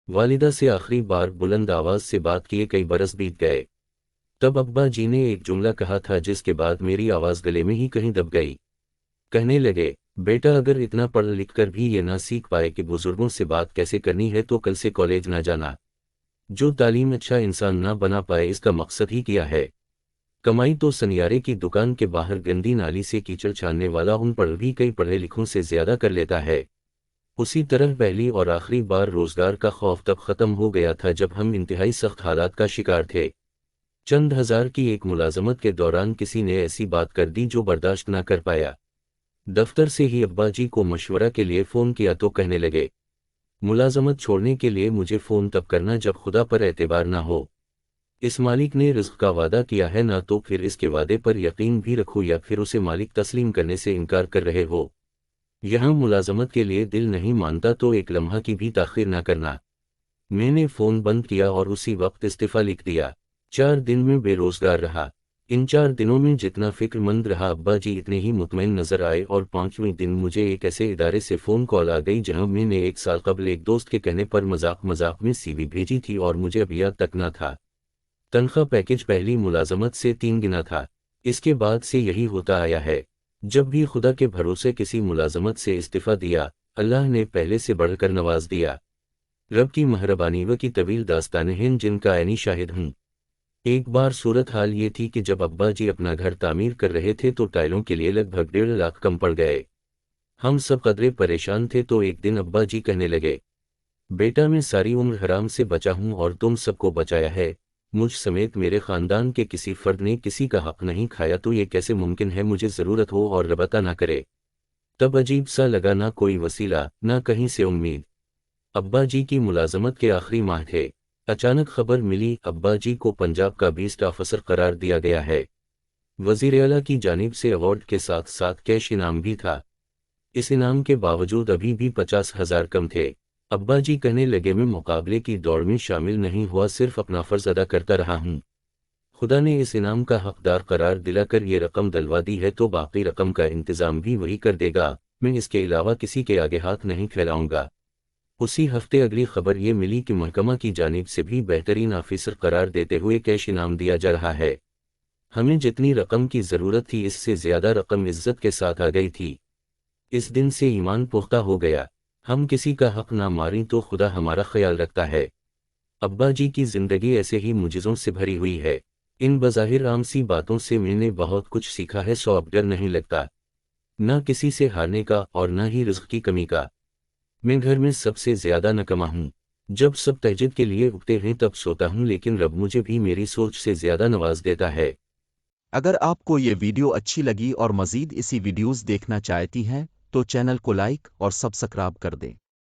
والدہ سے آخری بار بلند آواز سے بات کیے کئی برس بیت گئے۔ تب ابا جی نے ایک جملہ کہا تھا جس کے بعد میری آواز گلے میں ہی کہیں دب گئی۔ کہنے لگے، بیٹا اگر اتنا پڑھ لکھ کر بھی یہ نہ سیکھ پائے کہ بزرگوں سے بات کیسے کرنی ہے تو کل سے کالج نہ جانا۔ جو تعلیم اچھا انسان نہ بنا پائے اس کا مقصد ہی کیا ہے؟ کمائی تو سنیارے کی دکان کے باہر گندی نالی سے کیچڑ چھاننے والا ان پڑھ بھی کئی پڑھے لکھوں سے زیادہ کر لیتا ہے۔ اسی طرح پہلی اور آخری بار روزگار کا خوف تب ختم ہو گیا تھا جب ہم انتہائی سخت حالات کا شکار تھے۔ چند ہزار کی ایک ملازمت کے دوران کسی نے ایسی بات کر دی جو برداشت نہ کر پایا۔ دفتر سے ہی ابا جی کو مشورہ کے لیے فون کیا تو کہنے لگے، ملازمت چھوڑنے کے لیے مجھے فون تب کرنا جب خدا پر اعتبار نہ ہو۔ اس مالک نے رزق کا وعدہ کیا ہے، نہ تو پھر اس کے وعدے پر یقین بھی رکھو یا پھر اسے مالک تسلیم کرنے سے انکار کر رہے ہو۔ یہاں ملازمت کے لیے دل نہیں مانتا تو ایک لمحہ کی بھی تاخیر نہ کرنا۔ میں نے فون بند کیا اور اسی وقت استعفیٰ لکھ دیا۔ 4 دن میں بے روزگار رہا۔ ان 4 دنوں میں جتنا فکر مند رہا ابا جی اتنے ہی مطمئن نظر آئے، اور 5ویں دن مجھے ایک ایسے ادارے سے فون کال آ گئی جہاں میں نے 1 سال قبل ایک دوست کے کہنے پر مذاق میں سی وی بھیجی تھی اور مجھے اب یاد تک نہ تھا۔ تنخواہ پیکج پہلی ملازمت سے 3 گنا تھا۔ اس کے بعد سے یہی ہوتا آیا ہے۔ جب بھی خدا کے بھروسے کسی ملازمت سے استعفیٰ دیا، اللہ نے پہلے سے بڑھ کر نواز دیا۔ رب کی مہربانی و کی طویل داستانیں ہیں جن کا عینی شاہد ہوں۔ ایک بار صورتحال یہ تھی کہ جب ابا جی اپنا گھر تعمیر کر رہے تھے تو ٹائلوں کے لیے لگ بھگ 1.5 لاکھ کم پڑ گئے۔ ہم سب قدرے پریشان تھے تو ایک دن ابا جی کہنے لگے، بیٹا میں ساری عمر حرام سے بچا ہوں اور تم سب کو بچایا ہے، مجھ سمیت میرے خاندان کے کسی فرد نے کسی کا حق نہیں کھایا، تو یہ کیسے ممکن ہے مجھے ضرورت ہو اور رب عطا نہ کرے۔ تب عجیب سا لگا، نہ کوئی وسیلہ نہ کہیں سے امید۔ ابا جی کی ملازمت کے آخری ماہ تھے۔ اچانک خبر ملی ابا جی کو پنجاب کا بیسٹ آفیسر قرار دیا گیا ہے۔ وزیر اعلیٰ کی جانب سے ایوارڈ کے ساتھ ساتھ کیش انعام بھی تھا۔ اس انعام کے باوجود ابھی بھی 50,000 کم تھے۔ ابا جی کہنے لگے، میں مقابلے کی دوڑ میں شامل نہیں ہوا، صرف اپنا فرض ادا کرتا رہا ہوں۔ خدا نے اس انعام کا حقدار قرار دلا کر یہ رقم دلوا دی ہے تو باقی رقم کا انتظام بھی وہی کر دے گا، میں اس کے علاوہ کسی کے آگے ہاتھ نہیں پھیلاؤں گا۔ اسی ہفتے اگلی خبر یہ ملی کہ محکمہ کی جانب سے بھی بہترین آفیسر قرار دیتے ہوئے کیش انعام دیا جا رہا ہے۔ ہمیں جتنی رقم کی ضرورت تھی اس سے زیادہ رقم عزت کے ساتھ آ گئی تھی۔ اس دن سے ایمان پختہ ہو گیا، ہم کسی کا حق نہ ماریں تو خدا ہمارا خیال رکھتا ہے۔ ابا جی کی زندگی ایسے ہی معجزوں سے بھری ہوئی ہے۔ ان بظاہر عام سی باتوں سے میں نے بہت کچھ سیکھا ہے۔ سو اب ڈر نہیں لگتا، نہ کسی سے ہارنے کا اور نہ ہی رزق کی کمی کا۔ میں گھر میں سب سے زیادہ نکما ہوں۔ جب سب تہجد کے لیے اٹھتے ہیں تب سوتا ہوں، لیکن رب مجھے بھی میری سوچ سے زیادہ نواز دیتا ہے۔ اگر آپ کو یہ ویڈیو اچھی لگی اور مزید اسی ویڈیوز دیکھنا چاہتی ہیں تو چینل کو لائک اور سبسکرائب کر دیں۔